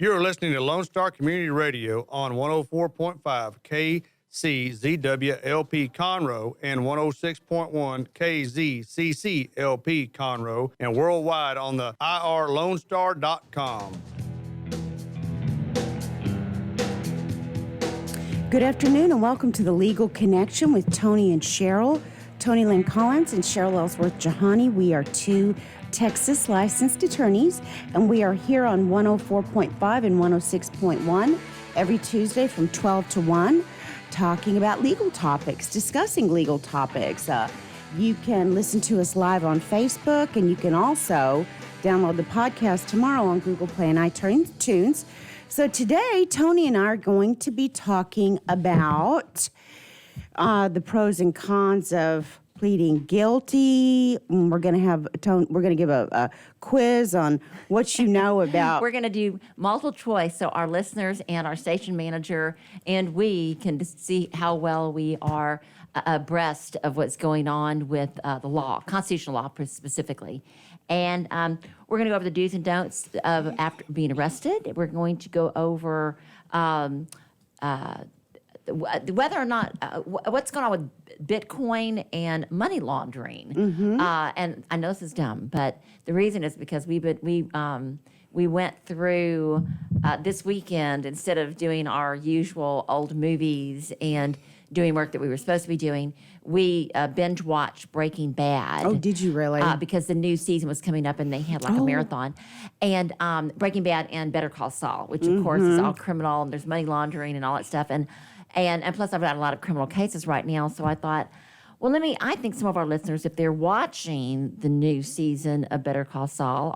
You're listening to Lone Star Community Radio on 104.5 KCZWLP Conroe and 106.1 KZCCLP Conroe and worldwide on the irlonestar.com. Good afternoon and welcome to the Legal Connection with Tony and Cheryl. Tony Lynn Collins and Cheryl Ellsworth Jahani. We are two Texas licensed attorneys, and we are here on 104.5 and 106.1 every Tuesday from 12 to 1, talking about legal topics, discussing legal topics. You can listen to us live on Facebook, and you can also download the podcast tomorrow on Google Play and iTunes. So today, Tony and I are going to be talking about the pros and cons of pleading guilty. We're going to give a quiz on what you know about. We're going to do multiple choice, so our listeners and our station manager and we can see how well we are abreast of what's going on with the law, constitutional law specifically. And we're going to go over the do's and don'ts of after being arrested. We're going to go over whether or not what's going on with Bitcoin and money laundering. Mm-hmm. And I know this is dumb, but the reason is because we went through this weekend, instead of doing our usual old movies and doing work that we were supposed to be doing, we binge watched Breaking Bad. Oh, did you really? Because the new season was coming up and they had like a marathon. And Breaking Bad and Better Call Saul, which of course is all criminal and there's money laundering and all that stuff. And plus I've got a lot of criminal cases right now, so I thought, well, I think some of our listeners, if they're watching the new season of Better Call Saul,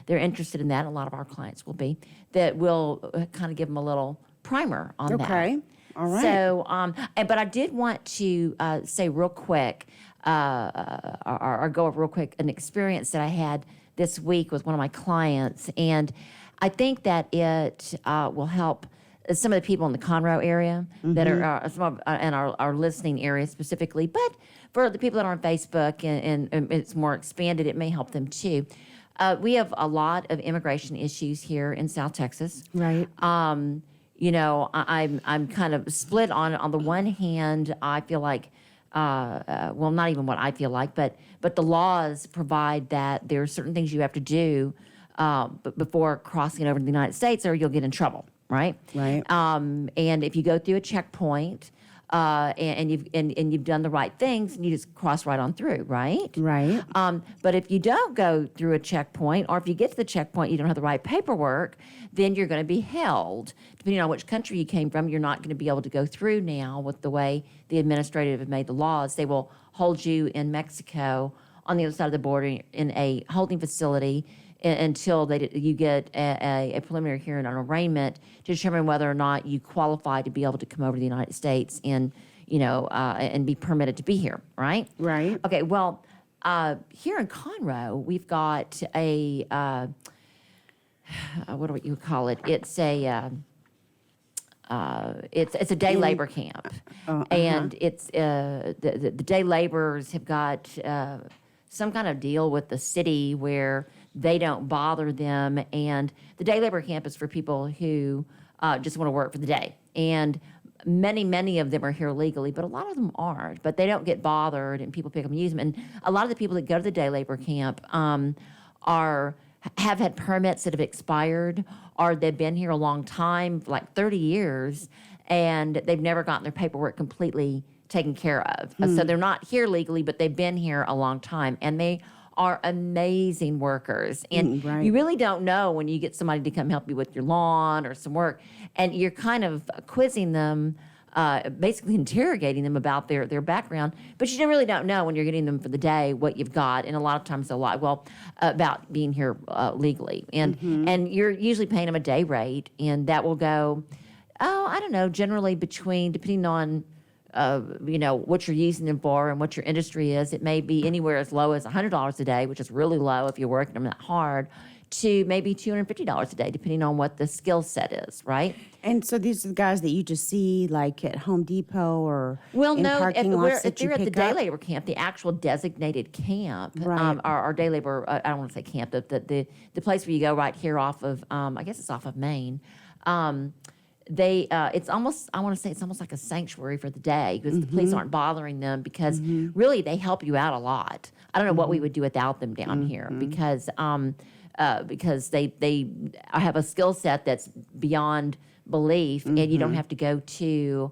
they're interested in that, a lot of our clients will be, that we'll kind of give them a little primer on that. Okay. All right. So, but I did want to say real quick, or go over real quick, an experience that I had this week with one of my clients, and I think that it will help some of the people in the Conroe area that are some of, and our listening area specifically, but for the people that are on Facebook and it's more expanded, it may help them too. We have a lot of immigration issues here in South Texas. Right. I'm kind of split on the one hand. I feel like, well, not even what I feel like, but the laws provide that there are certain things you have to do before crossing over to the United States, or you'll get in trouble. Right. Right. And if you go through a checkpoint, and you've done the right things, you just cross right on through, right? Right. But if you don't go through a checkpoint, or if you get to the checkpoint, you don't have the right paperwork, then you're going to be held. Depending on which country you came from, you're not going to be able to go through now with the way the administrative have made the laws. They will hold you in Mexico on the other side of the border in a holding facility until you get a preliminary hearing on arraignment to determine whether or not you qualify to be able to come over to the United States and be permitted to be here, right? Right. Okay, well, here in Conroe, we've got a, what do you call it? It's a day labor camp. And it's the day laborers have got some kind of deal with the city where they don't bother them, and the day labor camp is for people who just want to work for the day. And many of them are here legally, but a lot of them aren't. But they don't get bothered, and people pick up and use them. And a lot of the people that go to the day labor camp have had permits that have expired, or they've been here a long time, like 30 years, and they've never gotten their paperwork completely taken care of. So they're not here legally, but they've been here a long time, and they are amazing workers. And right. You really don't know when you get somebody to come help you with your lawn or some work, and you're kind of quizzing them, basically interrogating them about their background, but you really don't know when you're getting them for the day what you've got, and a lot of times they'll lie, about being here legally. And you're usually paying them a day rate, and that will go, I don't know, generally depending on what you're using them for and what your industry is. It may be anywhere as low as $100 a day, which is really low if you're working them that hard, to maybe $250 a day, depending on what the skill set is, right? And so these are the guys that you just see like at Home Depot or Well, in no, parking lots if that you they're at the pick day up? labor camp, the actual designated camp, Right. our day labor, I don't want to say camp, the place where you go right here off of, I guess it's off of Main. It's almost, I want to say it's almost like a sanctuary for the day because the police aren't bothering them because really they help you out a lot. I don't know what we would do without them down here because they have a skill set that's beyond belief, and you don't have to go to,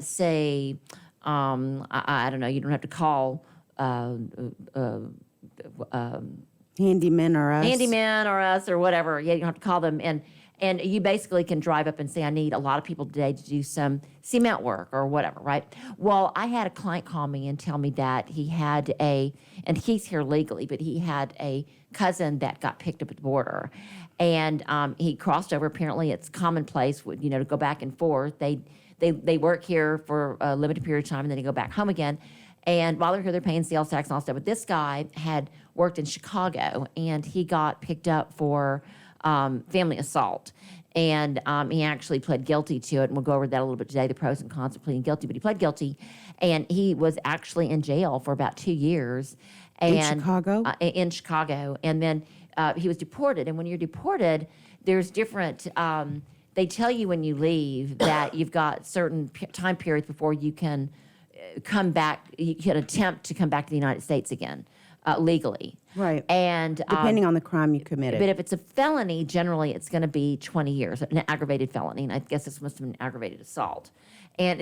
say, I don't know, you don't have to call Handyman or us? handyman or us or whatever. Yeah, you don't have to call them. And you basically can drive up and say, I need a lot of people today to do some cement work or whatever, right? Well, I had a client call me and tell me that he had and he's here legally, but he had a cousin that got picked up at the border. And he crossed over. Apparently, it's commonplace, to go back and forth. They work here for a limited period of time, and then they go back home again. And while they're here, they're paying sales tax and all stuff. But this guy had worked in Chicago, and he got picked up for family assault. And he actually pled guilty to it, and we'll go over that a little bit today, the pros and cons of pleading guilty. But he pled guilty, and he was actually in jail for about 2 years. And, In Chicago? In Chicago. And then he was deported. And when you're deported, there's different, they tell you when you leave that you've got certain time periods before you can come back, you can attempt to come back to the United States again, legally. Right. And Depending on the crime you committed. but if it's a felony, generally it's going to be 20 years, an aggravated felony. And I guess this must have been an aggravated assault. And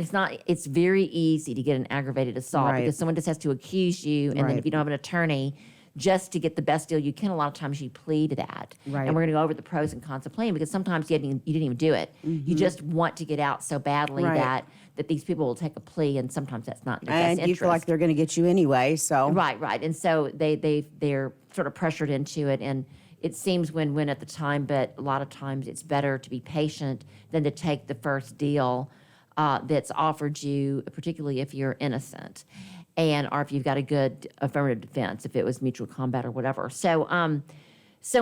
it's very easy to get an aggravated assault Right. because someone just has to accuse you. And then Right. if you don't have an attorney, just to get the best deal you can, a lot of times you plead that. Right. And we're going to go over the pros and cons of pleading because sometimes you didn't even do it. You just want to get out so badly Right. that these people will take a plea, and sometimes that's not in their best And you interest. feel like they're going to get you anyway, so. Right. And so they're sort of pressured into it, and it seems win-win at the time, but a lot of times it's better to be patient than to take the first deal that's offered you, particularly if you're innocent, or if you've got a good affirmative defense, if it was mutual combat or whatever. So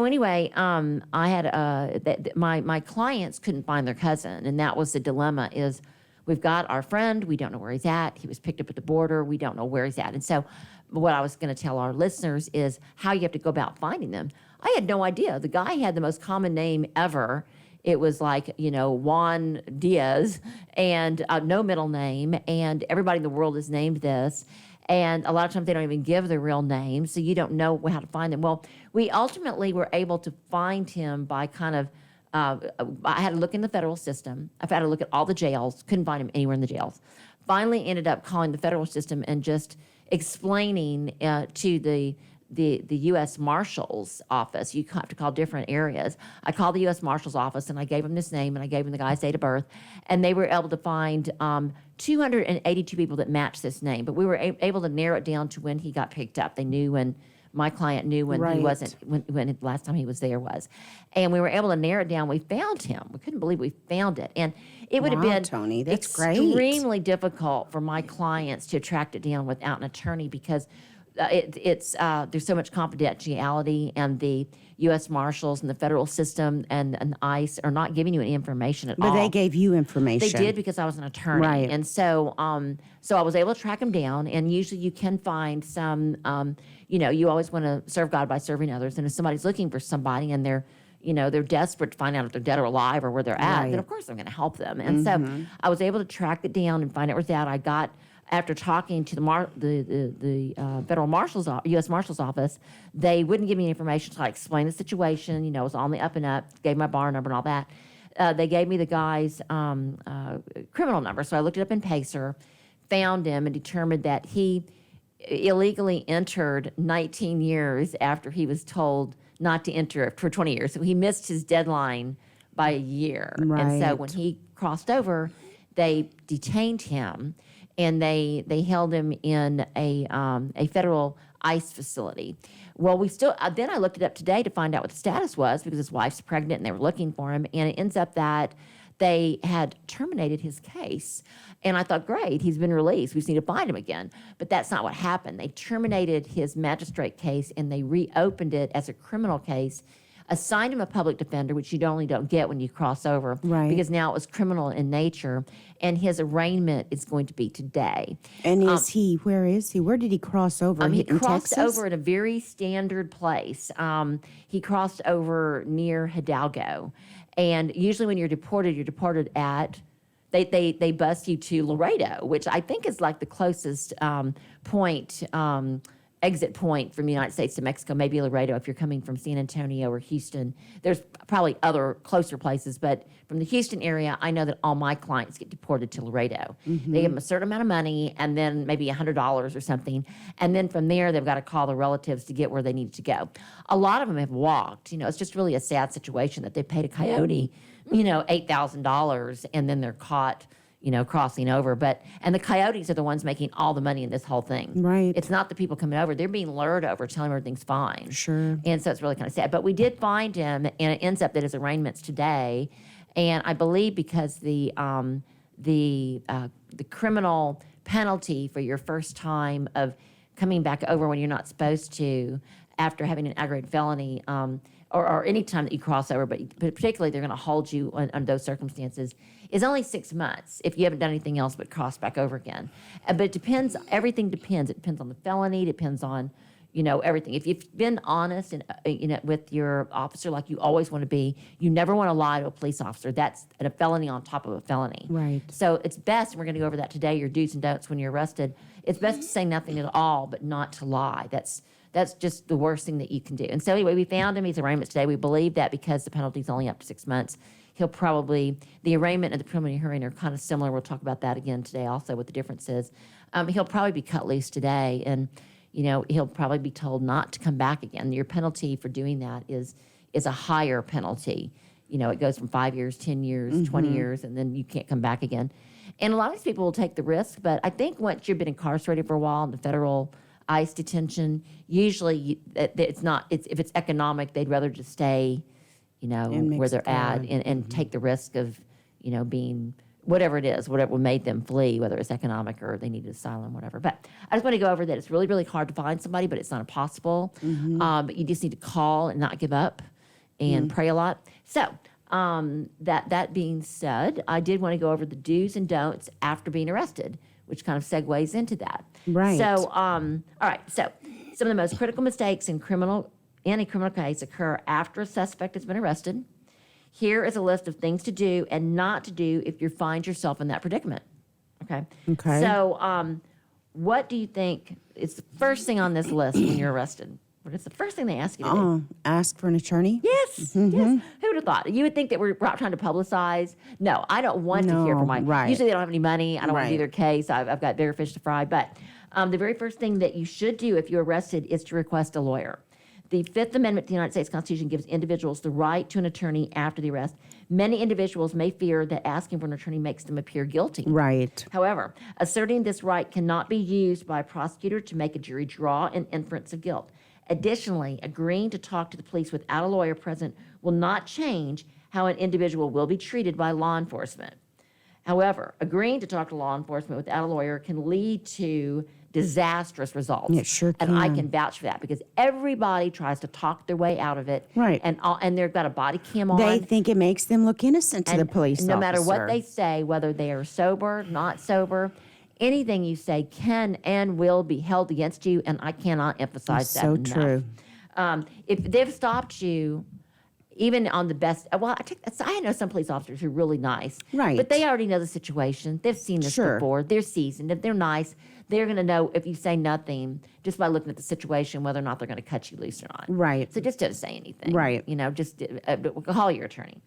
anyway, I had my clients couldn't find their cousin, and that was the dilemma. Is we've got our friend, we don't know where he's at. He was picked up at the border, we don't know where he's at. And so what I was going to tell our listeners is how you have to go about finding them. I had no idea. The guy had the most common name ever. It was like, Juan Diaz, and no middle name, and everybody in the world is named this. And a lot of times they don't even give their real name, so you don't know how to find them. Well, we ultimately were able to find him by kind of, I had to look in the federal system. I've had to look at all the jails, couldn't find him anywhere in the jails. Finally ended up calling the federal system and just explaining to the U.S. Marshal's office. You have to call different areas. I called the U.S. Marshal's office, and I gave them this name, and I gave them the guy's date of birth, and they were able to find 282 people that matched this name. But we were able to narrow it down to when he got picked up. They knew when my client knew when Right. he wasn't, when the last time he was there was. And we were able to narrow it down. We found him. We couldn't believe we found it. And it would have Wow, been Tony, that's great. extremely difficult for my clients to track it down without an attorney because there's so much confidentiality, and the U.S. Marshals and the federal system and ICE are not giving you any information at all. But they gave you information. They did because I was an attorney. Right. And so I was able to track them down, and usually you can find some, you always want to serve God by serving others. And if somebody's looking for somebody and they're desperate to find out if they're dead or alive or where they're at, Right. then of course I'm going to help them. And so I was able to track it down and find out where it's at. I got, after talking to the federal marshal's, U.S. Marshal's office, they wouldn't give me information, so I explained the situation. It was on the up and up, gave my bar number and all that. They gave me the guy's criminal number, so I looked it up in Pacer, found him, and determined that he illegally entered 19 years after he was told not to enter for 20 years. So he missed his deadline by a year. And so Right. when he crossed over, they detained him, and they held him in a federal ICE facility. Well, then I looked it up today to find out what the status was because his wife's pregnant and they were looking for him. And it ends up that they had terminated his case. And I thought, great, he's been released. We just need to find him again. But that's not what happened. They terminated his magistrate case and they reopened it as a criminal case assigned him a public defender, which you don't get when you cross over, Right. because now it was criminal in nature, and his arraignment is going to be today. And where is he? Where did he cross over? He In crossed Texas? over at a very standard place. He crossed over near Hidalgo. And usually when you're deported at, they bus you to Laredo, which I think is like the closest exit point from the United States to Mexico, maybe Laredo if you're coming from San Antonio or Houston. There's probably other closer places, but from the Houston area, I know that all my clients get deported to Laredo. They give them a certain amount of money and then maybe $100 or something. And then from there, they've got to call the relatives to get where they need to go. A lot of them have walked. It's just really a sad situation that they paid a coyote, $8,000 and then they're caught crossing over. And the coyotes are the ones making all the money in this whole thing. Right. It's not the people coming over. They're being lured over, telling them everything's fine. Sure. And so it's really kind of sad. But we did find him, and it ends up that his arraignment's today. And I believe because the criminal penalty for your first time of coming back over when you're not supposed to after having an aggravated felony, or any time that you cross over, but particularly they're going to hold you under those circumstances, is only 6 months if you haven't done anything else but cross back over again. But it depends. Everything depends. It depends on the felony. Depends on, everything. If you've been honest and with your officer like you always want to be, you never want to lie to a police officer. That's a felony on top of a felony. Right. So it's best, and we're going to go over that today, your do's and don'ts when you're arrested. It's best to say nothing at all, but not to lie. That's just the worst thing that you can do. And so anyway, we found him. He's arraignment today. We believe that because the penalty is only up to 6 months, the arraignment and the preliminary hearing are kind of similar. We'll talk about that again today also, what the difference is. He'll probably be cut loose today, and he'll probably be told not to come back again. Your penalty for doing that is a higher penalty. It goes from 5 years, 10 years, 20 years, and then you can't come back again. And a lot of these people will take the risk, but I think once you've been incarcerated for a while in the federal ICE detention, usually if it's economic, they'd rather just stay, where they're at and take the risk of, being whatever it is, whatever made them flee, whether it's economic or they needed asylum, whatever. But I just want to go over that it's really, really hard to find somebody, but it's not impossible. But you just need to call and not give up and pray a lot. So that being said, I did want to go over the do's and don'ts after being arrested, which kind of segues into that. Right. So, all right. So some of the most critical mistakes in any criminal case occur after a suspect has been arrested. Here is a list of things to do and not to do if you find yourself in that predicament. Okay. Okay. So, what do you think is the first thing on this list when you're arrested? What is the first thing they ask you to do? Ask for an attorney? Yes, yes. Who would have thought? You would think that we're trying to publicize. No, I don't want to hear from my. Right. Usually they don't have any money. I don't want to do Right. their case. I've got bigger fish to fry. But the very first thing that you should do if you're arrested is to request a lawyer. The Fifth Amendment to the United States Constitution gives individuals the right to an attorney after the arrest. Many individuals may fear that asking for an attorney makes them appear guilty. Right. However, asserting this right cannot be used by a prosecutor to make a jury draw an inference of guilt. Additionally, agreeing to talk to the police without a lawyer present will not change how an individual will be treated by law enforcement. However, agreeing to talk to law enforcement without a lawyer can lead to disastrous results. It sure And I can. can vouch for that because everybody tries to talk their way out of it. Right. And they've got a body cam on. They think it makes them look innocent to the police no matter what officer. they say, whether they are sober, not sober, anything you say can and will be held against you, and I cannot emphasize that So enough. true. If they've stopped you, even on the best, I know some police officers who are really nice, Right. But they already know the situation. They've seen this Sure. before. They're seasoned. If they're nice, they're going to know if you say nothing just by looking at the situation whether or not they're going to cut you loose or not. Right. So just don't say anything. Right. Just call your attorney.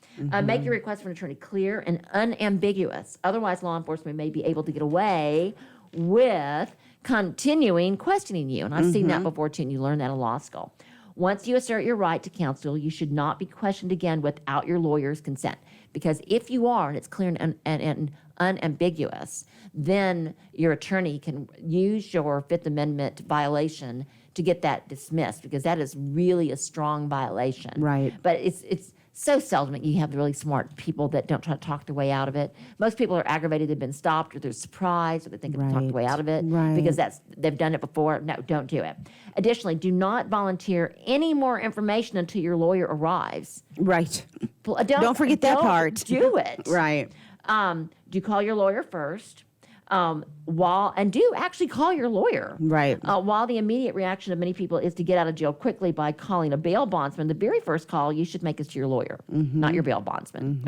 Make your request for an attorney clear and unambiguous. Otherwise, law enforcement may be able to get away with continuing questioning you. And I've seen that before too, and you learn that in law school. Once you assert your right to counsel, you should not be questioned again without your lawyer's consent. Because if you are, and it's clear and unambiguous, then your attorney can use your Fifth Amendment violation to get that dismissed, because that is really a strong violation. Right. But it's so seldom that you have the really smart people that don't try to talk their way out of it. Most people are aggravated, they've been stopped, or they're surprised, or they think they can talk their way out of it because they've done it before. No, don't do it. Additionally, do not volunteer any more information until your lawyer arrives. Right. Don't forget that part. Do it. Right. Do call your lawyer first. Do actually call your lawyer. Right. While the immediate reaction of many people is to get out of jail quickly by calling a bail bondsman, the very first call you should make is to your lawyer, not your bail bondsman.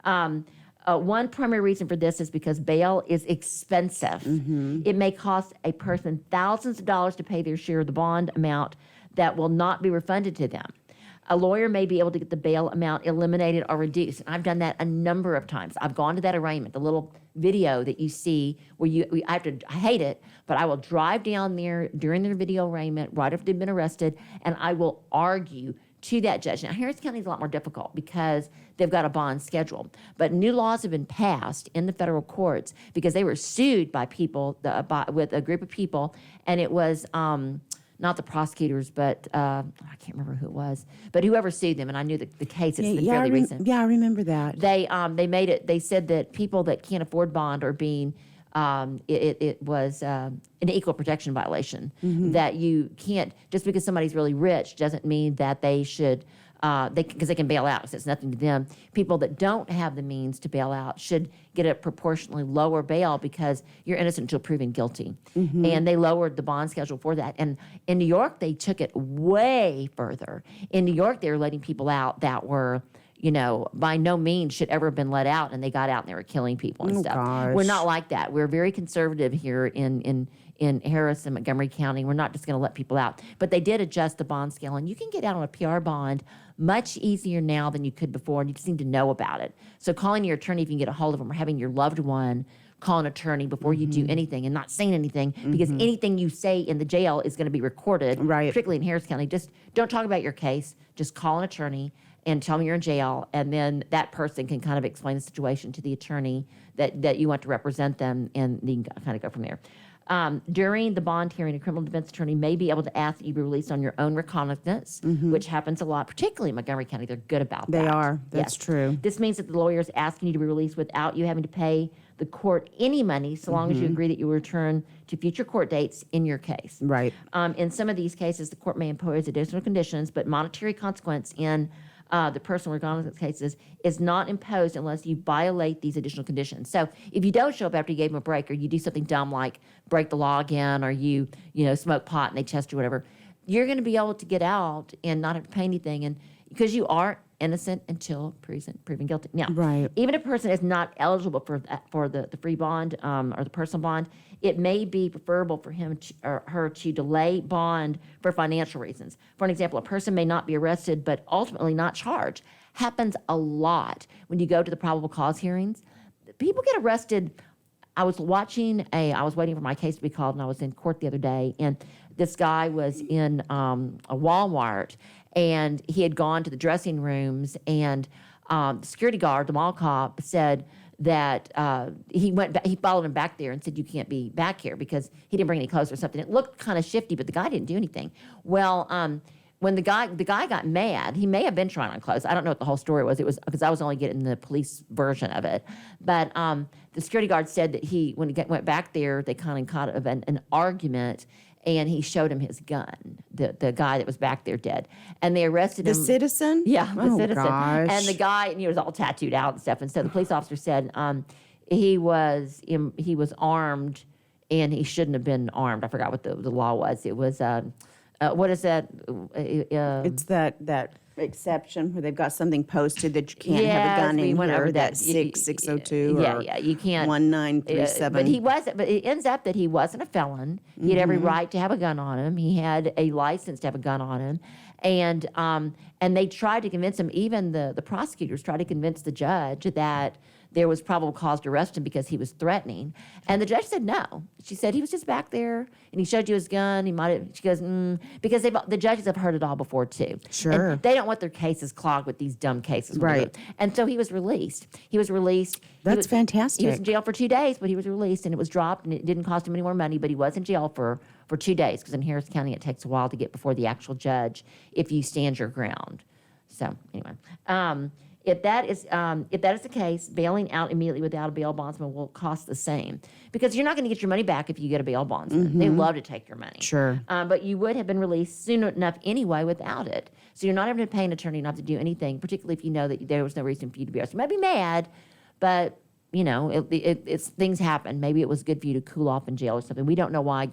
Okay. One primary reason for this is because bail is expensive. It may cost a person thousands of dollars to pay their share of the bond amount that will not be refunded to them. A lawyer may be able to get the bail amount eliminated or reduced. And I've done that a number of times. I've gone to that arraignment, the little video that you see where I hate it, but I will drive down there during their video arraignment, right after they've been arrested, and I will argue to that judge. Now, Harris County is a lot more difficult because they've got a bond schedule. But new laws have been passed in the federal courts because they were sued by people, with a group of people, and it was not the prosecutors, but I can't remember who it was, but whoever sued them, and I knew the case. It's fairly recent. Yeah, I remember that. They made it. They said that people that can't afford bond are being. It was an equal protection violation. That you can't, just because somebody's really rich doesn't mean that they should. Because they can bail out, so it's nothing to them. People that don't have the means to bail out should get a proportionally lower bail because you're innocent until proven guilty. And they lowered the bond schedule for that. And in New York, they took it way further. In New York, they were letting people out that were, by no means should ever have been let out, and they got out and they were killing people and stuff. Gosh. We're not like that. We're very conservative here in Harris and Montgomery County. We're not just going to let people out. But they did adjust the bond scale, and you can get out on a PR bond much easier now than you could before, and you just need to know about it. So calling your attorney if you can get a hold of them, or having your loved one call an attorney before you do anything and not saying anything, because anything you say in the jail is going to be recorded, particularly in Harris County. Just don't talk about your case. Just call an attorney and tell them you're in jail, and then that person can kind of explain the situation to the attorney that you want to represent them, and you can kind of go from there. During the bond hearing, a criminal defense attorney may be able to ask that you be released on your own recognizance, which happens a lot, particularly in Montgomery County. They're good about that. They are. That's Yes. true. This means that the lawyer is asking you to be released without you having to pay the court any money, so long as you agree that you will return to future court dates in your case. Right. In some of these cases, the court may impose additional conditions, but monetary consequence in the personal recognizance cases is not imposed unless you violate these additional conditions. So if you don't show up after you gave them a break, or you do something dumb like break the law again, or you smoke pot and they test you or whatever, you're going to be able to get out and not have to pay anything, and because you are innocent until proven guilty. Now, even if a person is not eligible for the free bond or the personal bond, it may be preferable for him or her to delay bond for financial reasons. For an example, a person may not be arrested but ultimately not charged. Happens a lot when you go to the probable cause hearings. People get arrested. I was waiting for my case to be called, and I was in court the other day, and this guy was in a Walmart, and he had gone to the dressing rooms, and the security guard, the mall cop, said that he followed him back there and said, "You can't be back here," because he didn't bring any clothes or something. It looked kind of shifty, but the guy didn't do anything. Well, when the guy got mad, he may have been trying on clothes. I don't know what the whole story was. It was because I was only getting the police version of it. But the security guard said that when he went back there, they kind of caught an argument, and he showed him his gun, the guy that was back there dead. And they arrested him. The citizen? Yeah, the citizen. Gosh. And the guy, he was all tattooed out and stuff. And so the police officer said he was armed, and he shouldn't have been armed. I forgot what the law was. It was, what is that? It's that exception where they've got something posted that you can't have a Yes, gun we in went here. over that. That 6602 or you can't. 1937. But he wasn't. But it ends up that he wasn't a felon. He had every right to have a gun on him. He had a license to have a gun on him, and they tried to convince him. Even the prosecutors tried to convince the judge that there was probable cause to arrest him because he was threatening, and the judge said no. She said he was just back there, and he showed you his gun. He might have. She goes, because the judges have heard it all before too. Sure. And they don't want their cases clogged with these dumb cases. Right. And so he was released. That's fantastic. He was in jail for 2 days, but he was released, and it was dropped, and it didn't cost him any more money, but he was in jail for 2 days, because in Harris County it takes a while to get before the actual judge if you stand your ground. So anyway, if that is the case, bailing out immediately without a bail bondsman will cost the same, because you're not going to get your money back if you get a bail bondsman. They love to take your money. Sure. But you would have been released soon enough anyway without it. So you're not having to pay an attorney not to do anything, particularly if you know that there was no reason for you to be arrested. You might be mad, but it's things happen. Maybe it was good for you to cool off in jail or something. We don't know why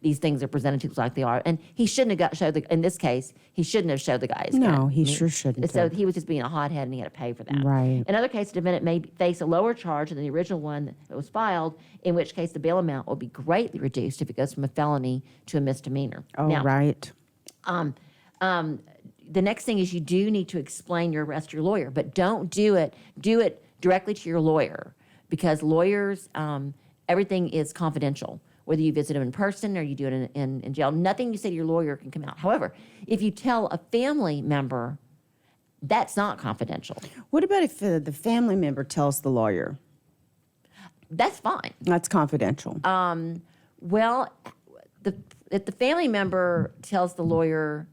these things are presented to us like they are. And he shouldn't have in this case, he shouldn't have showed the guy his gun. No, he sure shouldn't So have. he was just being a hothead and he had to pay for that. Right. In other cases, the defendant may face a lower charge than the original one that was filed, in which case the bail amount will be greatly reduced if it goes from a felony to a misdemeanor. Oh, Now, right. the next thing is you do need to explain your arrest to your lawyer, but don't do it directly to your lawyer, because lawyers, everything is confidential. Whether you visit them in person or you do it in jail, nothing you say to your lawyer can come out. However, if you tell a family member, that's not confidential. What about if the family member tells the lawyer? That's fine. That's confidential. Well, if the family member tells the lawyer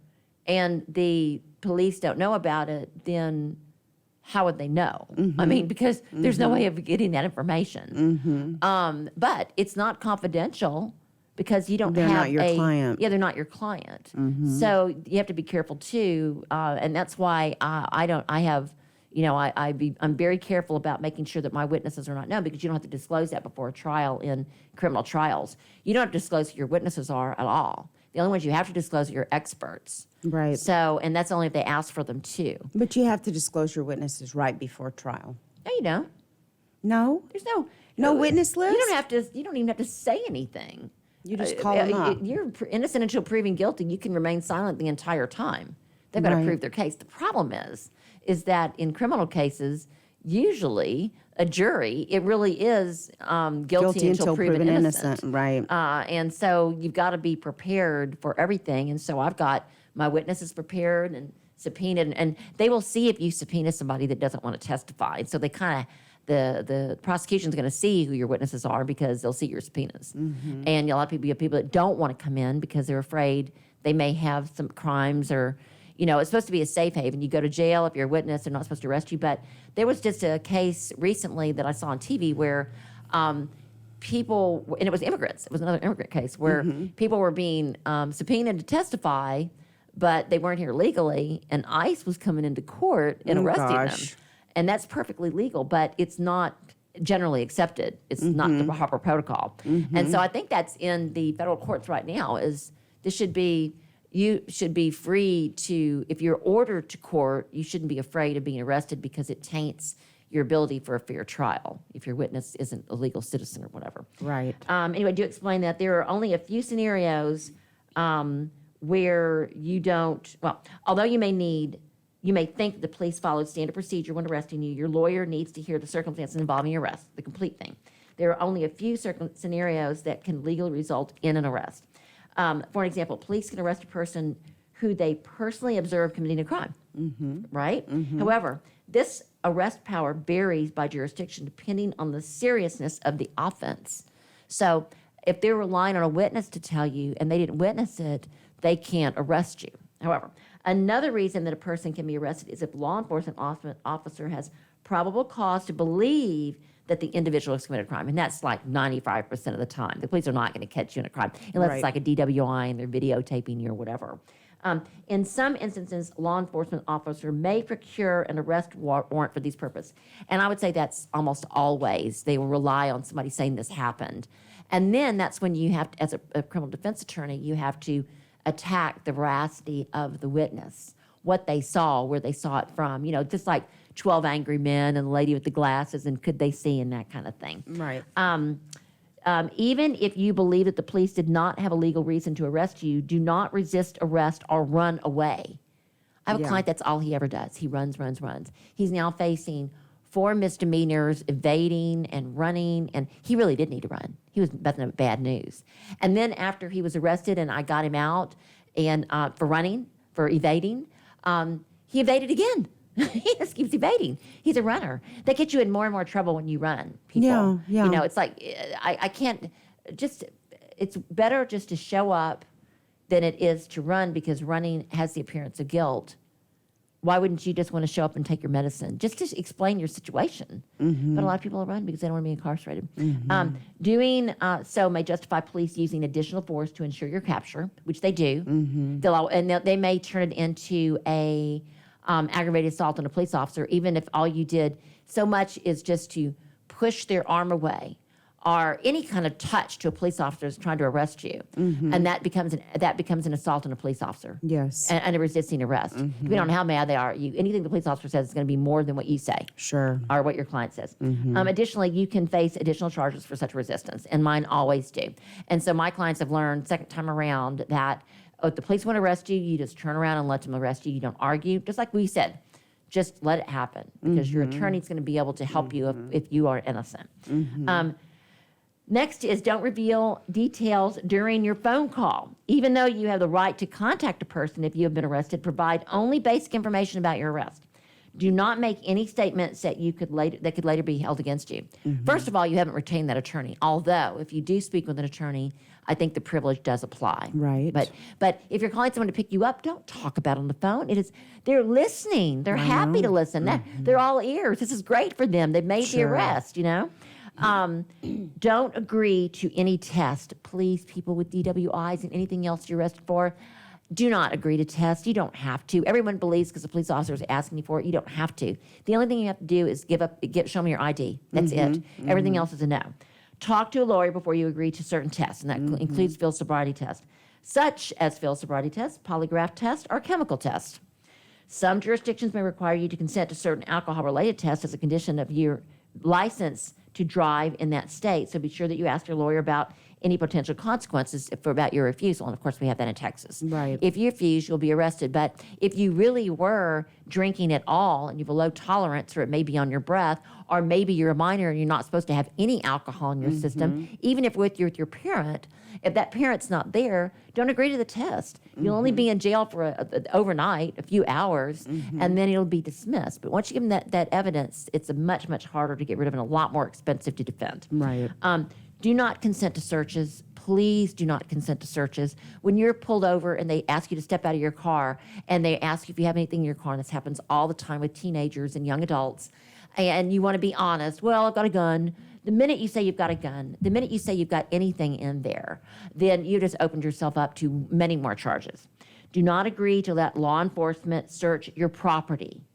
and the police don't know about it, then how would they know? I mean, because there's no way of getting that information. But it's not confidential because you don't They're have not your client. Yeah, they're not your client. So you have to be careful too, and that's why I'm very careful about making sure that my witnesses are not known, because you don't have to disclose that before a trial in criminal trials. You don't have to disclose who your witnesses are at all. The only ones you have to disclose are your experts. Right. So, and that's only if they ask for them too. But you have to disclose your witnesses right before trial. No, you don't. No? There's No witness list? You don't even have to say anything. You just call them up. You're innocent until proven guilty. You can remain silent the entire time. They've got to Right. prove their case. The problem is that in criminal cases, usually a jury, it really is guilty until proven innocent. Right. And so you've got to be prepared for everything. And so I've got my witnesses prepared and subpoenaed, and they will see if you subpoena somebody that doesn't want to testify. So they kind of, the prosecution's going to see who your witnesses are because they'll see your subpoenas. And a lot of people, you have people that don't want to come in because they're afraid they may have some crimes, or it's supposed to be a safe haven. You go to jail if you're a witness, they're not supposed to arrest you. But there was just a case recently that I saw on TV where people, and it was immigrants. It was another immigrant case where people were being subpoenaed to testify, but they weren't here legally, and ICE was coming into court and arresting gosh. them. And that's perfectly legal, but it's not generally accepted. It's not the proper protocol. And so I think that's in the federal courts right now. You should be free to, if you're ordered to court, you shouldn't be afraid of being arrested because it taints your ability for a fair trial if your witness isn't a legal citizen or whatever. Right. Anyway, I do explain that there are only a few scenarios where you don't, although you may think the police followed standard procedure when arresting you, your lawyer needs to hear the circumstances involving your arrest, the complete thing. There are only a few scenarios that can legally result in an arrest. For an example, police can arrest a person who they personally observe committing a crime, right? However, this arrest power varies by jurisdiction depending on the seriousness of the offense. So if they're relying on a witness to tell you and they didn't witness it, they can't arrest you. However, another reason that a person can be arrested is if law enforcement officer has probable cause to believe that the individual has committed a crime. And that's like 95% of the time. The police are not going to catch you in a crime unless it's like a DWI and they're videotaping you or whatever. In some instances, law enforcement officer may procure an arrest warrant for these purposes. And I would say that's almost always. They will rely on somebody saying this happened. And then that's when you have to, as a criminal defense attorney, you have to attack the veracity of the witness, what they saw, where they saw it from, just like 12 Angry Men and the lady with the glasses and could they see and that kind of thing. Right. Even if you believe that the police did not have a legal reason to arrest you, do not resist arrest or run away. I have a client, that's all he ever does. He runs. He's now facing 4 misdemeanors, evading and running, and he really did need to run. He was nothing but bad news. And then after he was arrested and I got him out and for evading, he evaded again. He just keeps evading. He's a runner. They get you in more and more trouble when you run, people. Yeah. It's like, I can't, it's better just to show up than it is to run, because running has the appearance of guilt. why wouldn't you just want to show up and take your medicine? Just to explain your situation. But a lot of people run because they don't want to be incarcerated. Doing so may justify police using additional force to ensure your capture, which they do. They may turn it into a aggravated assault on a police officer, even if all you did so much is just to push their arm away, or any kind of touch to a police officer is trying to arrest you, and that becomes an assault on a police officer. Yes. And a resisting arrest. Depending on how mad they are, anything the police officer says is going to be more than what you say. Sure. Or what your client says. Additionally, you can face additional charges for such resistance, and mine always do. And so my clients have learned second time around that if the police want to arrest you, you just turn around and let them arrest you. You don't argue. Just like we said, just let it happen, because your attorney's going to be able to help you if you are innocent. Next is don't reveal details during your phone call. Even though you have the right to contact a person if you have been arrested, provide only basic information about your arrest. Do not make any statements that could later be held against you. First of all, you haven't retained that attorney. Although, if you do speak with an attorney, I think the privilege does apply. Right. But if you're calling someone to pick you up, don't talk about it on the phone. They're listening. They're happy to listen. They're all ears. This is great for them. They've made the arrest. Don't agree to any test. Please, people with DWIs and anything else you're arrested for, do not agree to test. You don't have to. Everyone believes because the police officer is asking you for it. You don't have to. The only thing you have to do is show me your ID. That's it. Everything else is a no. Talk to a lawyer before you agree to certain tests, and that includes field sobriety tests, such as field sobriety tests, polygraph tests, or chemical tests. Some jurisdictions may require you to consent to certain alcohol-related tests as a condition of your license to drive in that state. So be sure that you ask your lawyer about any potential consequences about your refusal. And of course, we have that in Texas. Right. If you refuse, you'll be arrested. But if you really were drinking at all and you have a low tolerance, or it may be on your breath, or maybe you're a minor and you're not supposed to have any alcohol in your system, even if with your parent, if that parent's not there, don't agree to the test. You'll only be in jail for overnight, a few hours, and then it'll be dismissed. But once you give them that evidence, it's much, much harder to get rid of and a lot more expensive to defend. Right. Do not consent to searches. Please do not consent to searches. When you're pulled over and they ask you to step out of your car and they ask you if you have anything in your car, and this happens all the time with teenagers and young adults, and you want to be honest, well, I've got a gun. The minute you say you've got a gun, the minute you say you've got anything in there, then you just opened yourself up to many more charges. Do not agree to let law enforcement search your property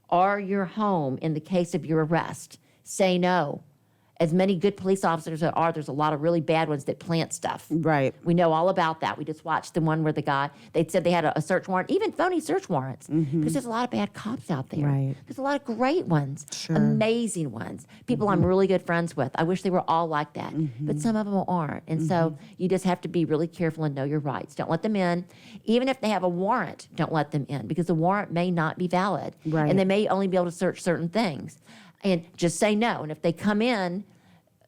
or your home in the case of your arrest. Say no. As many good police officers there are, there's a lot of really bad ones that plant stuff. Right. We know all about that. We just watched the one where they said they had a search warrant, even phony search warrants, because there's a lot of bad cops out there. Right. There's a lot of great ones, Sure. amazing ones, people I'm really good friends with. I wish they were all like that, but some of them aren't. And so you just have to be really careful and know your rights. Don't let them in. Even if they have a warrant, don't let them in, because the warrant may not be valid. Right. And they may only be able to search certain things. And just say no. And if they come in,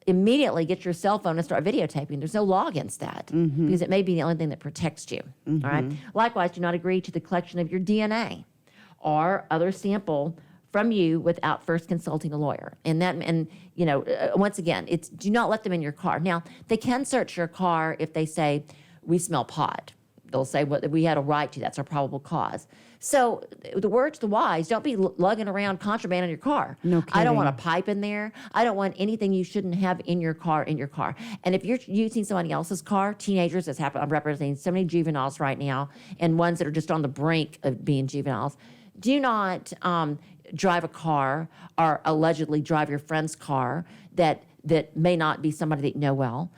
immediately get your cell phone and start videotaping. There's no law against that, because it may be the only thing that protects you. All right. Likewise, do not agree to the collection of your DNA or other sample from you without first consulting a lawyer. Once again, it's do not let them in your car. Now, they can search your car if they say, we smell pot. They'll say, well, we had a right to. That's our probable cause. So the words to the wise, don't be lugging around contraband in your car. No I don't want a kidding. pipe in there. I don't want anything you shouldn't have in your car. And if you're using somebody else's car, teenagers, that's happened. I'm representing so many juveniles right now, and ones that are just on the brink of being juveniles. Do not drive a car or allegedly drive your friend's car that may not be somebody that you know well,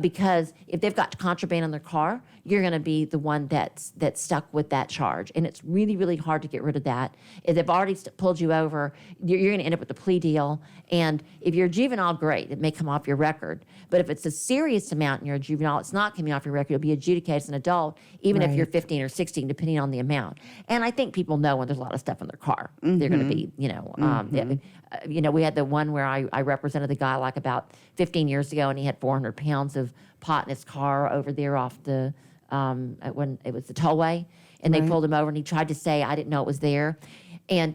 because if they've got contraband in their car, you're going to be the one that's stuck with that charge. And it's really, really hard to get rid of that. If they've already pulled you over, you're going to end up with a plea deal. And if you're a juvenile, great, it may come off your record. But if it's a serious amount and you're a juvenile, it's not coming off your record. It'll be adjudicated as an adult, even if Right. you're 15 or 16, depending on the amount. And I think people know when there's a lot of stuff in their car. They're going to be, we had the one where I represented the guy like about 15 years ago, and he had 400 pounds of pot in his car over there off the, when it was the tollway, and they Right. pulled him over, and he tried to say, I didn't know it was there. And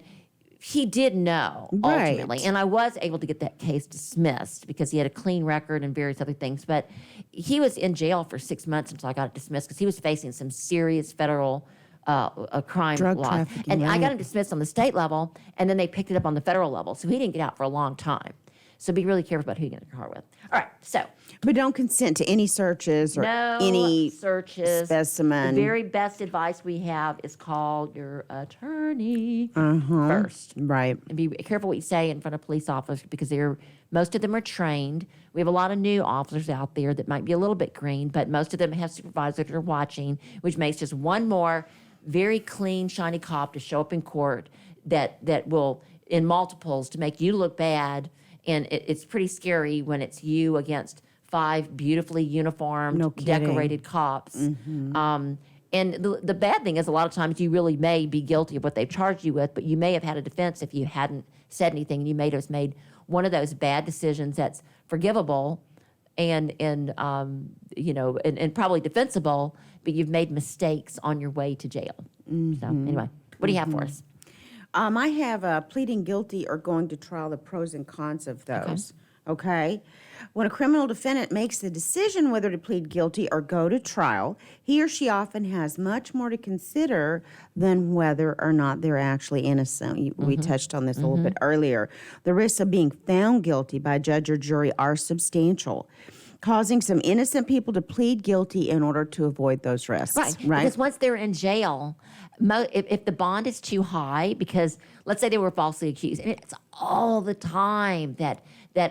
he did know, Right. ultimately. And I was able to get that case dismissed because he had a clean record and various other things. But he was in jail for 6 months until I got it dismissed, because he was facing some serious federal a crime Drug law. trafficking, And I right. got him dismissed on the state level, and then they picked it up on the federal level. So he didn't get out for a long time. So be really careful about who you get in your car with. All right, so But don't consent to any searches or no any searches. specimen. The very best advice we have is call your attorney first. Right. And be careful what you say in front of police officers because most of them are trained. We have a lot of new officers out there that might be a little bit green, but most of them have supervisors that are watching, which makes just one more very clean, shiny cop to show up in court that will, in multiples, to make you look bad. And it's pretty scary when it's you against 5 beautifully uniformed, No kidding. decorated cops. And the bad thing is a lot of times you really may be guilty of what they've charged you with, but you may have had a defense if you hadn't said anything and you may have made one of those bad decisions that's forgivable and probably defensible, but you've made mistakes on your way to jail. So anyway, what do you have for us? I have pleading guilty or going to trial, the pros and cons of those. Okay. When a criminal defendant makes the decision whether to plead guilty or go to trial, he or she often has much more to consider than whether or not they're actually innocent. We touched on this a little bit earlier. The risks of being found guilty by judge or jury are substantial, causing some innocent people to plead guilty in order to avoid those risks. Right. Because once they're in jail, if the bond is too high, because let's say they were falsely accused, and it's all the time that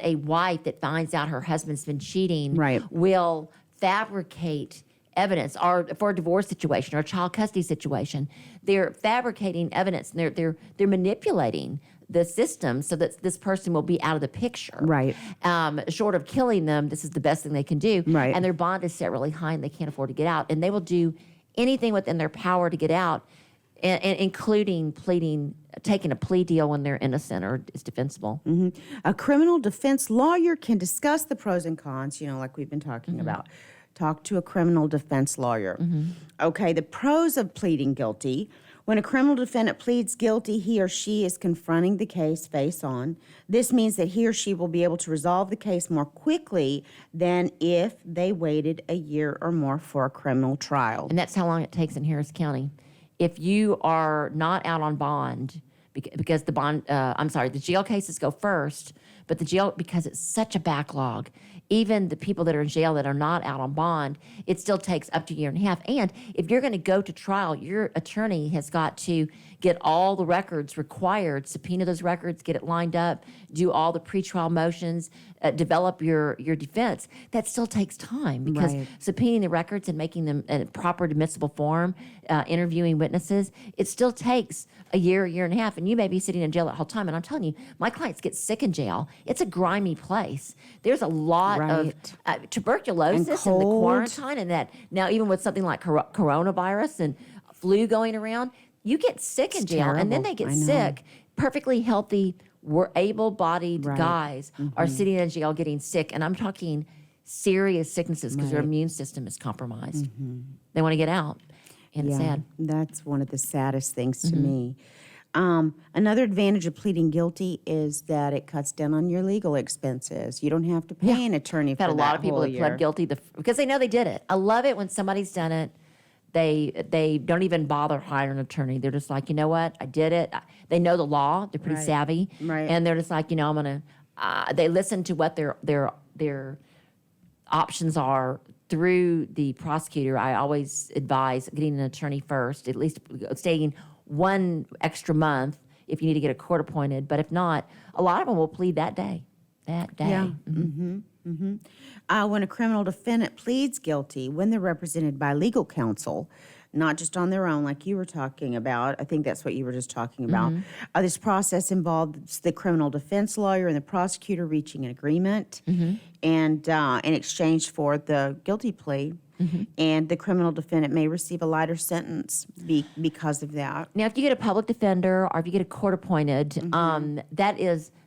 a wife that finds out her husband's been cheating will fabricate evidence, or for a divorce situation or a child custody situation, they're fabricating evidence and they're manipulating the system so that this person will be out of the picture. Right. Short of killing them, this is the best thing they can do. Right. And their bond is set really high and they can't afford to get out. And they will do anything within their power to get out, and including taking a plea deal when they're innocent or is defensible. A criminal defense lawyer can discuss the pros and cons, like we've been talking about. Talk to a criminal defense lawyer. Okay, the pros of pleading guilty. When a criminal defendant pleads guilty, he or she is confronting the case face on. This means that he or she will be able to resolve the case more quickly than if they waited a year or more for a criminal trial. And that's how long it takes in Harris County. If you are not out on bond, because the jail cases go first, but the jail, because it's such a backlog, even the people that are in jail that are not out on bond, it still takes up to a year and a half. And if you're going to go to trial, your attorney has got to get all the records required, subpoena those records, get it lined up, do all the pretrial motions, develop your defense. That still takes time because subpoenaing the records and making them in a proper admissible form, interviewing witnesses, it still takes a year and a half. And you may be sitting in jail that whole time. And I'm telling you, my clients get sick in jail. It's a grimy place. There's a lot of tuberculosis and the quarantine and that. Now, even with something like coronavirus and flu going around, you get sick in jail. And then they get sick, perfectly healthy, able-bodied guys are sitting in jail getting sick. And I'm talking serious sicknesses because their immune system is compromised. They want to get out. And it's sad. That's one of the saddest things to me. Another advantage of pleading guilty is that it cuts down on your legal expenses. You don't have to pay an attorney for that I've had a lot of people that pled guilty because they know they did it. I love it when somebody's done it. They don't even bother hiring an attorney. They're just like, you know what, I did it. They know the law. They're pretty savvy, and they're just like, I'm gonna. They listen to what their options are through the prosecutor. I always advise getting an attorney first, at least staying one extra month if you need to get a court appointed. But if not, a lot of them will plead that day. Yeah. When a criminal defendant pleads guilty, when they're represented by legal counsel, not just on their own, like you were talking about. I think that's what you were just talking about. This process involves the criminal defense lawyer and the prosecutor reaching an agreement, and in exchange for the guilty plea. And the criminal defendant may receive a lighter sentence because of that. Now, if you get a public defender or if you get a court appointed,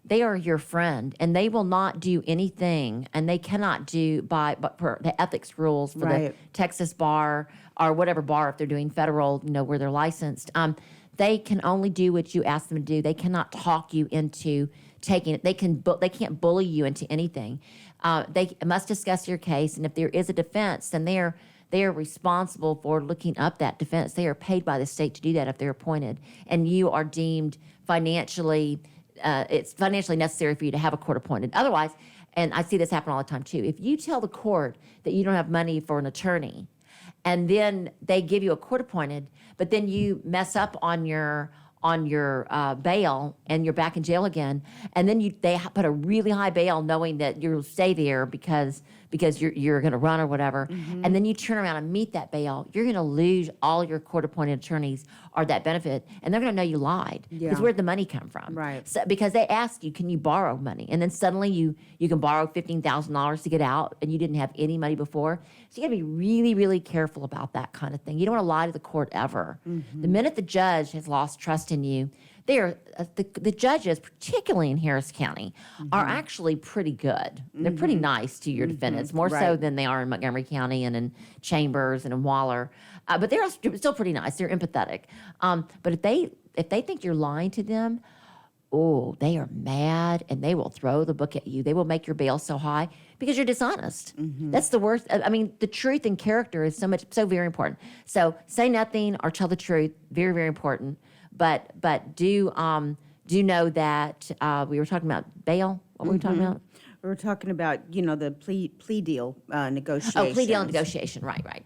they are your friend, and they will not do anything, and they cannot do but per the ethics rules for the Texas bar or whatever bar if they're doing federal, where they're licensed. They can only do what you ask them to do. They cannot talk you into taking it. They can't bully you into anything. They must discuss your case, and if there is a defense, then they are responsible for looking up that defense. They are paid by the state to do that if they're appointed, and you are deemed financially, it's financially necessary for you to have a court appointed. Otherwise, and I see this happen all the time too, if you tell the court that you don't have money for an attorney, and then they give you a court appointed, but then you mess up on your bail and you're back in jail again, and then they put a really high bail knowing that you'll stay there because you're going to run or whatever, and then you turn around and meet that bail, you're going to lose all your court-appointed attorneys or that benefit, and they're going to know you lied. Because where'd the money come from? Right. So, because they ask you, can you borrow money? And then suddenly you can borrow $15,000 to get out, and you didn't have any money before. So you got to be really, really careful about that kind of thing. You don't want to lie to the court ever. The minute the judge has lost trust in you, the judges, particularly in Harris County, are actually pretty good. They're pretty nice to your defendants, more so than they are in Montgomery County and in Chambers and in Waller. But they're still pretty nice. They're empathetic. But if they think you're lying to them, they are mad, and they will throw the book at you. They will make your bail so high because you're dishonest. That's the worst. I mean, the truth and character is so very important. So say nothing or tell the truth. Very, very important. But do know that we were talking about bail. What were we talking about? We were talking about, the plea deal negotiation. Oh, plea deal negotiation. Right.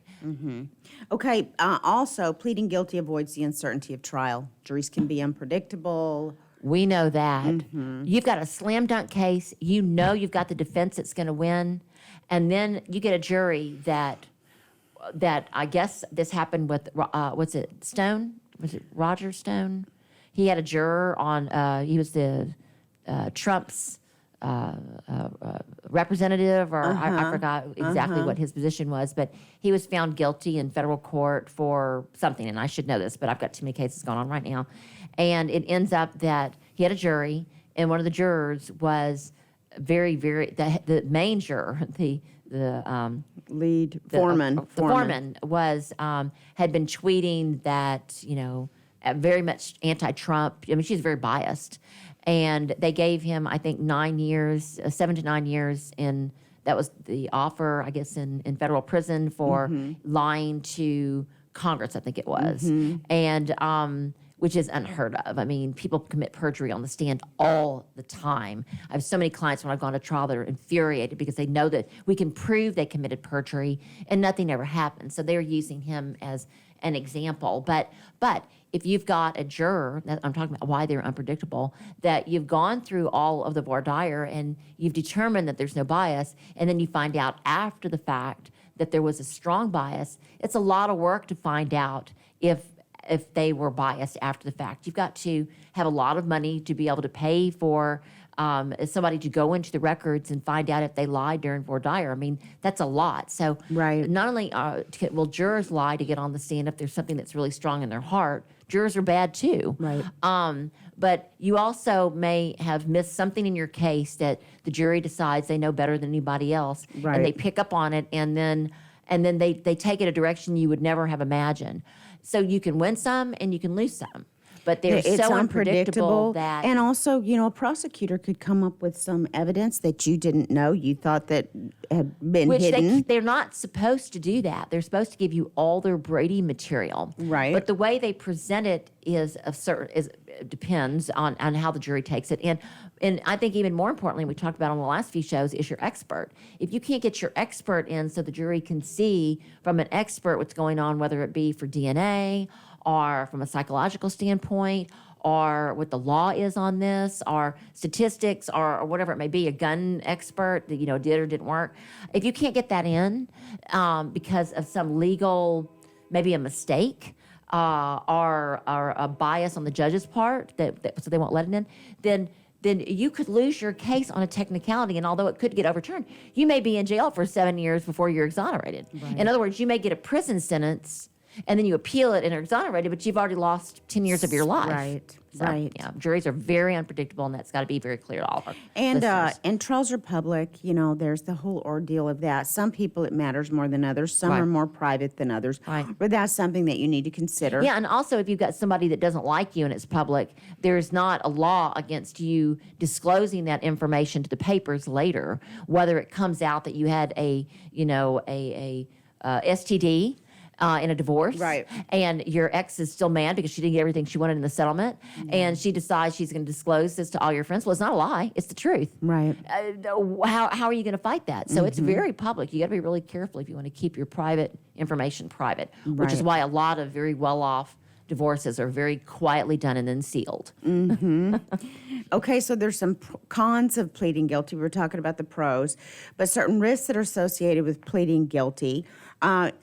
Okay. Also, pleading guilty avoids the uncertainty of trial. Juries can be unpredictable. We know that. You've got a slam dunk case. You know you've got the defense that's going to win, and then you get a jury that I guess this happened with what's it, Stone? Was it Roger Stone? He had a juror on. He was the Trump's representative, or I forgot exactly what his position was, but he was found guilty in federal court for something, and I should know this, but I've got too many cases going on right now. And it ends up that he had a jury, and one of the jurors was very, very, the main juror, the foreman was had been tweeting that, very much anti-Trump. I mean, she's very biased, and they gave him, I think, 9 years, 7 to 9 years in. That was the offer, I guess, in federal prison for lying to Congress, I think it was, and which is unheard of. I mean, people commit perjury on the stand all the time. I have so many clients when I've gone to trial that are infuriated because they know that we can prove they committed perjury and nothing ever happened. So they're using him as an example. But if you've got a juror, I'm talking about why they're unpredictable, that you've gone through all of the voir dire and you've determined that there's no bias, and then you find out after the fact that there was a strong bias, it's a lot of work to find out if they were biased after the fact. You've got to have a lot of money to be able to pay for somebody to go into the records and find out if they lied during voir dire. I mean, that's a lot. So not only will jurors lie to get on the stand if there's something that's really strong in their heart, jurors are bad too. Right. But you also may have missed something in your case that the jury decides they know better than anybody else, and they pick up on it, and then they take it a direction you would never have imagined. So you can win some and you can lose some. But they're so unpredictable that... And also, a prosecutor could come up with some evidence that you didn't know, you thought that had been hidden. They're not supposed to do that. They're supposed to give you all their Brady material. Right. But the way they present it depends on how the jury takes it. And I think even more importantly, we talked about on the last few shows, is your expert. If you can't get your expert in so the jury can see from an expert what's going on, whether it be for DNA or from a psychological standpoint, or what the law is on this, or statistics, or whatever it may be, a gun expert that did or didn't work. If you can't get that in because of some legal, maybe a mistake, or a bias on the judge's part, so they won't let it in, then you could lose your case on a technicality, and although it could get overturned, you may be in jail for 7 years before you're exonerated. Right. In other words, you may get a prison sentence, and then you appeal it and are exonerated, but you've already lost 10 years of your life. Right. So, yeah, juries are very unpredictable, and that's got to be very clear to all of our listeners. And trials are public. There's the whole ordeal of that. Some people it matters more than others. Some are more private than others. Right. But that's something that you need to consider. Yeah, and also if you've got somebody that doesn't like you and it's public, there's not a law against you disclosing that information to the papers later, whether it comes out that you had a STD. In a divorce, Right. And your ex is still mad because she didn't get everything she wanted in the settlement, and she decides she's going to disclose this to all your friends. Well, it's not a lie; it's the truth. Right. How are you going to fight that? So it's very public. You got to be really careful if you want to keep your private information private, which is Right. why a lot of very well-off divorces are very quietly done and then sealed. Okay, so there's some cons of pleading guilty. We were talking about the pros, but certain risks that are associated with pleading guilty.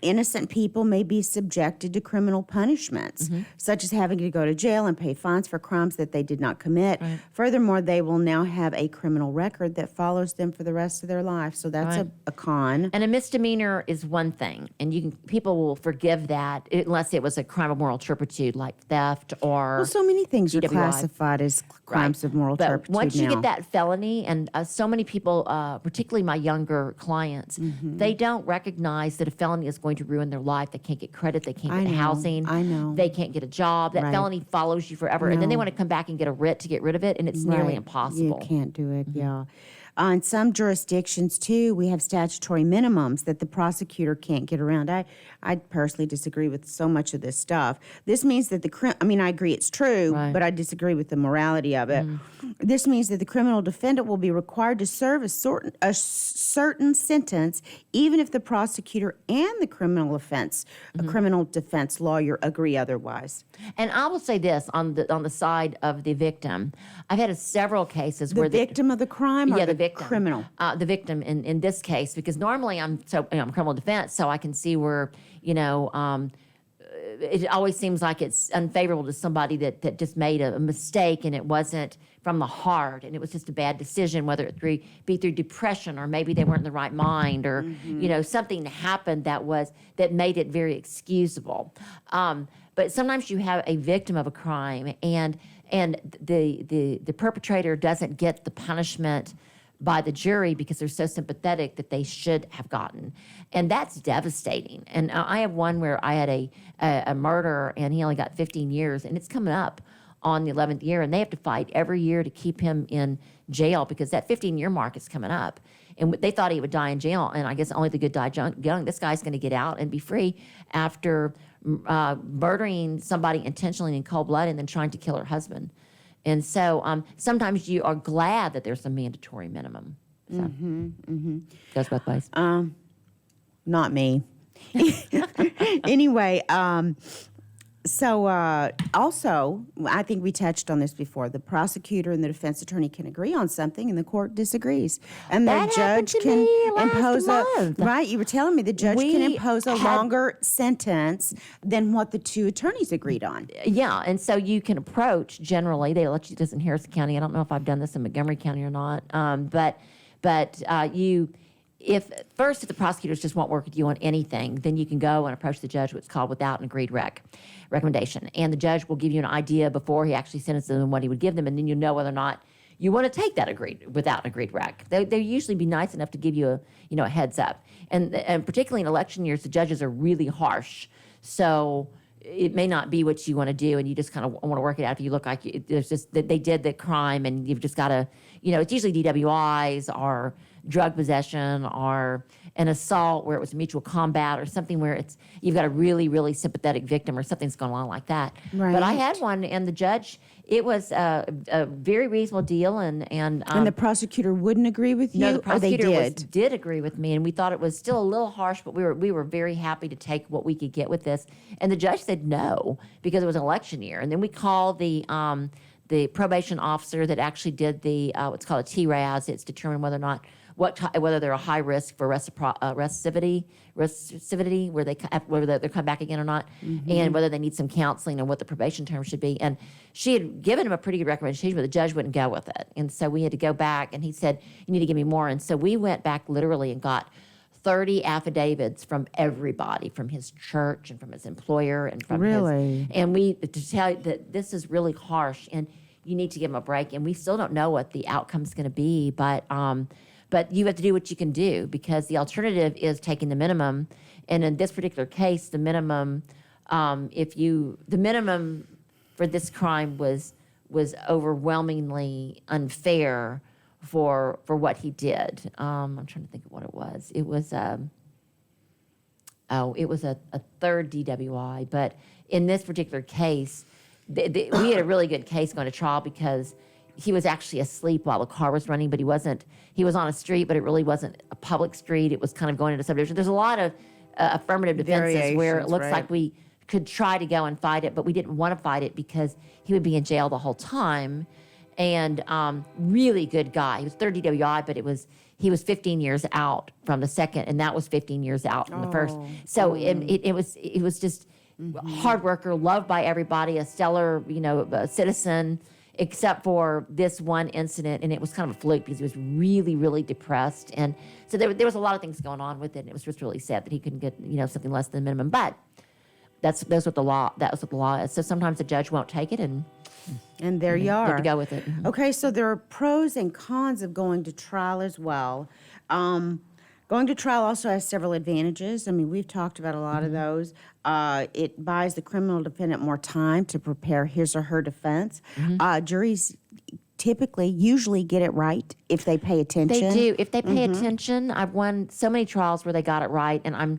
Innocent people may be subjected to criminal punishments, such as having to go to jail and pay fines for crimes that they did not commit. Right. Furthermore, they will now have a criminal record that follows them for the rest of their life. So that's Right. a con. And a misdemeanor is one thing, and people will forgive that unless it was a crime of moral turpitude, like theft or. Well, so many things are DWI. classified as crimes of moral But turpitude once you now. get that felony, and so many people, particularly my younger clients, they don't recognize that a felony is going to ruin their life. They can't get credit. They can't I get know, housing. I know. They can't get a job. That Right. felony follows you forever. And then they No. want to come back and get a writ to get rid of it, and it's nearly Right. impossible. You can't do it, yeah. In some jurisdictions, too, we have statutory minimums that the prosecutor can't get around. I personally disagree with so much of this stuff. This means that I agree it's true, Right. but I disagree with the morality of it. This means that the criminal defendant will be required to serve a certain sentence, even if the prosecutor and the criminal defense lawyer agree otherwise. And I will say this on the side of the victim, I've had several cases The where victim of the crime or yeah, the the victim, criminal? the victim in this case, because normally I'm criminal defense, so I can see where it always seems like it's unfavorable to somebody that just made a mistake and it wasn't from the heart and it was just a bad decision, whether it be through depression or maybe they weren't in the right mind or something happened that made it very excusable. But sometimes you have a victim of a crime and the perpetrator doesn't get the punishment by the jury because they're so sympathetic that they should have gotten. And that's devastating. And I have one where I had a murder and he only got 15 years and it's coming up on the 11th year and they have to fight every year to keep him in jail because that 15-year mark is coming up. And they thought he would die in jail, and I guess only the good die young. This guy's going to get out and be free after murdering somebody intentionally in cold blood and then trying to kill her husband. And so sometimes you are glad that there's a mandatory minimum. So goes both ways. Not me. Anyway, also, I think we touched on this before. The prosecutor and the defense attorney can agree on something, and the court disagrees, and the That happened judge to can me last impose month. right. You were telling me the judge can We impose a had- longer sentence than what the two attorneys agreed on. Yeah, and so you can approach generally. They let you do this in Harrison County. I don't know if I've done this in Montgomery County or not. If the prosecutors just won't work with you on anything, then you can go and approach the judge, what's called without an agreed recommendation. And the judge will give you an idea before he actually sentences them what he would give them, and then you know whether or not you want to take that without an agreed rec. They usually be nice enough to give you a heads up. And particularly in election years, the judges are really harsh. So it may not be what you want to do, and you just kind of want to work it out. If you look like there's just that they did the crime, and you've just got to, it's usually DWIs or drug possession or an assault where it was mutual combat or something where you've got a really, really sympathetic victim or something's going on like that. Right. But I had one, and the judge, it was a very reasonable deal, and the prosecutor wouldn't agree with you, no, the or they prosecutor did. did agree with me, and we thought it was still a little harsh, but we were very happy to take what we could get with this. And the judge said no because it was an election year, and then we called the probation officer that actually did the what's called a TRAS. It's determined whether or not whether they're a high risk for recidivity, whether they come back again or not, and whether they need some counseling and what the probation term should be. And she had given him a pretty good recommendation, but the judge wouldn't go with it. And so we had to go back, and he said, "You need to give me more." And so we went back literally and got 30 affidavits from everybody, from his church and from his employer and from Really? and to tell you that this is really harsh and you need to give him a break. And we still don't know what the outcome's going to be, but you have to do what you can do because the alternative is taking the minimum. And in this particular case, the minimum, the minimum for this crime was overwhelmingly unfair for what he did. I'm trying to think of what it was. It was it was a third DWI. But in this particular case, we had a really good case going to trial because he was actually asleep while the car was running, but he wasn't. He was on a street, but it really wasn't a public street. It was kind of going into subdivision. There's a lot of affirmative defenses where it looks like we could try to go and fight it, but we didn't want to fight it because he would be in jail the whole time. And really good guy. He was third DWI, but he was 15 years out from the second, and that was 15 years out from the first. So it was just hard worker, loved by everybody, a stellar a citizen, except for this one incident, and it was kind of a fluke because he was really, really depressed, and so there was a lot of things going on with it, and it was just really sad that he couldn't get something less than minimum. But that's what the law is. So sometimes the judge won't take it, and there you are. You have to go with it. Okay, so there are pros and cons of going to trial as well. Going to trial also has several advantages. I mean, we've talked about a lot of those. It buys the criminal defendant more time to prepare his or her defense. Juries usually get it right if they pay attention. They do. If they pay attention, I've won so many trials where they got it right, and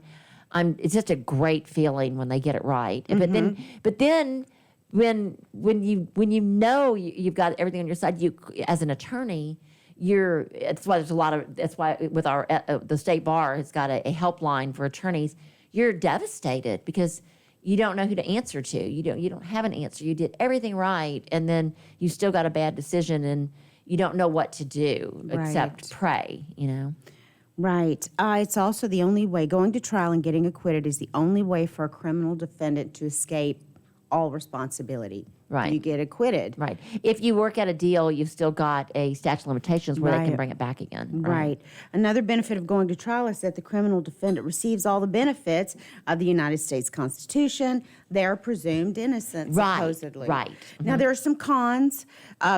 it's just a great feeling when they get it right. But then when you know you've got everything on your side, you as an attorney, that's why with our the state bar has got a helpline for attorneys. You're devastated because you don't know who to answer to. You don't have an answer. You did everything right, and then you still got a bad decision, and you don't know what to do except pray. Right. It's also the only way. Going to trial and getting acquitted is the only way for a criminal defendant to escape all responsibility. Right. You get acquitted. Right. If you work out a deal, you've still got a statute of limitations where they can bring it back again. Right. Another benefit of going to trial is that the criminal defendant receives all the benefits of the United States Constitution. They're presumed innocent, supposedly. Right. Now, there are some cons.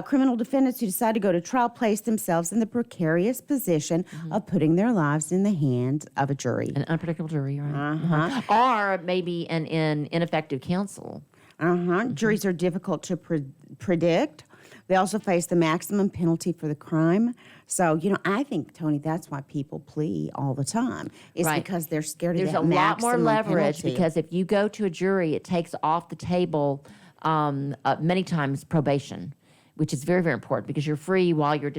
Criminal defendants who decide to go to trial place themselves in the precarious position of putting their lives in the hands of a jury. An unpredictable jury, right? Or maybe an ineffective counsel. Juries are difficult to predict. They also face the maximum penalty for the crime. So, I think, Tony, that's why people plea all the time. It's because they're scared of that maximum There's a lot more leverage penalty. because if you go to a jury, it takes off the table many times probation, which is very, very important because you're free while you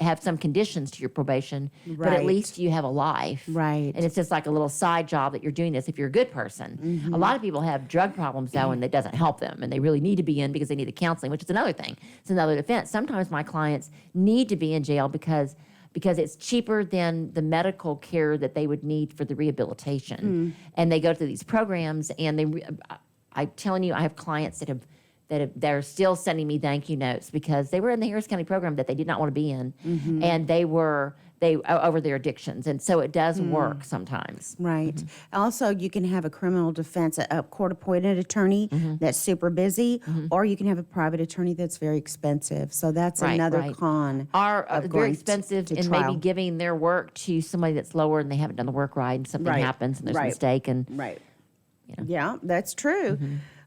have some conditions to your probation, but at least you have a life. Right. And it's just like a little side job that you're doing this if you're a good person. A lot of people have drug problems, though, and it doesn't help them, and they really need to be in because they need the counseling, which is another thing. It's another defense. Sometimes my clients need to be in jail because it's cheaper than the medical care that they would need for the rehabilitation. And they go through these programs, and I'm telling you, I have clients that they're still sending me thank you notes because they were in the Harris County program that they did not want to be in, and they over their addictions, and so it does work sometimes. Right. Also, you can have a criminal defense, a court-appointed attorney that's super busy, or you can have a private attorney that's very expensive. So that's another con. Are of very going expensive to and trial. maybe giving their work to somebody that's lower and they haven't done the work right, and something happens and there's a mistake, and Yeah, that's true.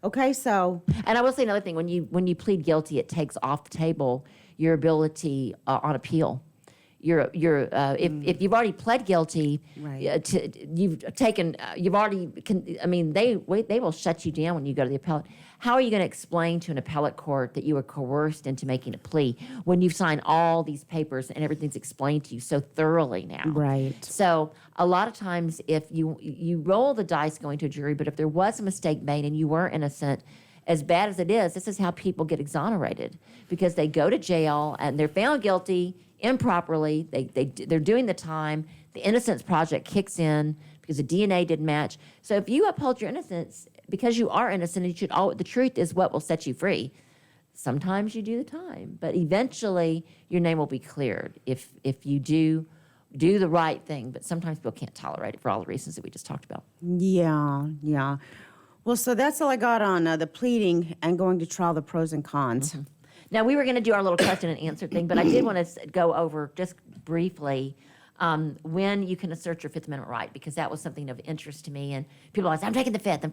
Okay, so And I will say another thing: when you plead guilty, it takes off the table your ability on appeal. If you've already pled guilty, they will shut you down when you go to the appellate. How are you going to explain to an appellate court that you were coerced into making a plea when you've signed all these papers and everything's explained to you so thoroughly now? Right. So a lot of times, if you roll the dice going to a jury, but if there was a mistake made and you were innocent, as bad as it is, this is how people get exonerated because they go to jail and they're found guilty improperly. They're doing the time. The Innocence Project kicks in because the DNA didn't match. So if you uphold your innocence, because you are innocent, the truth is what will set you free. Sometimes you do the time, but eventually your name will be cleared if you do the right thing. But sometimes people can't tolerate it for all the reasons that we just talked about. Yeah. Well, so that's all I got on the pleading and going to trial, the pros and cons. Now, we were going to do our little question and answer thing, but I did want to go over just briefly when you can assert your Fifth Amendment right, because that was something of interest to me. And people always say, I'm taking the Fifth.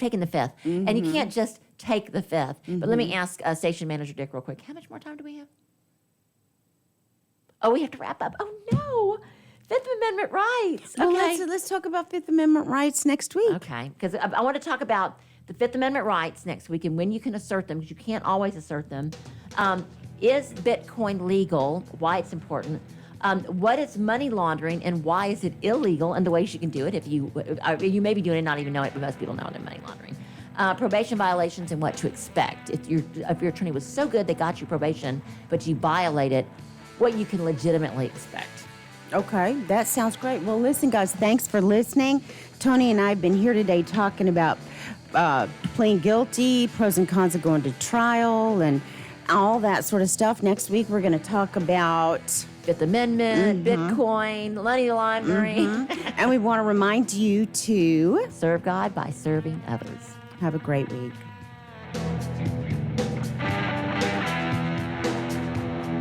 And you can't just take the Fifth. But let me ask Station Manager Dick real quick, how much more time do we have? Oh, we have to wrap up. Oh, no. Fifth Amendment rights. Well, Okay. let's talk about Fifth Amendment rights next week. Okay, because I want to talk about the Fifth Amendment rights next week and when you can assert them, because you can't always assert them. Is Bitcoin legal? Why it's important? What is money laundering and why is it illegal? And the ways you can do it if you may be doing it and not even know it, but most people know it in money laundering. Probation violations and what to expect. If your attorney was so good they got you probation, but you violate it, what you can legitimately expect. Okay, that sounds great. Well, listen, guys, thanks for listening. Tony and I have been here today talking about pleading guilty, pros and cons of going to trial, and all that sort of stuff. Next week, we're going to talk about Fifth Amendment, Bitcoin, money laundering. and we want to remind you to Serve God by serving others. have a great week.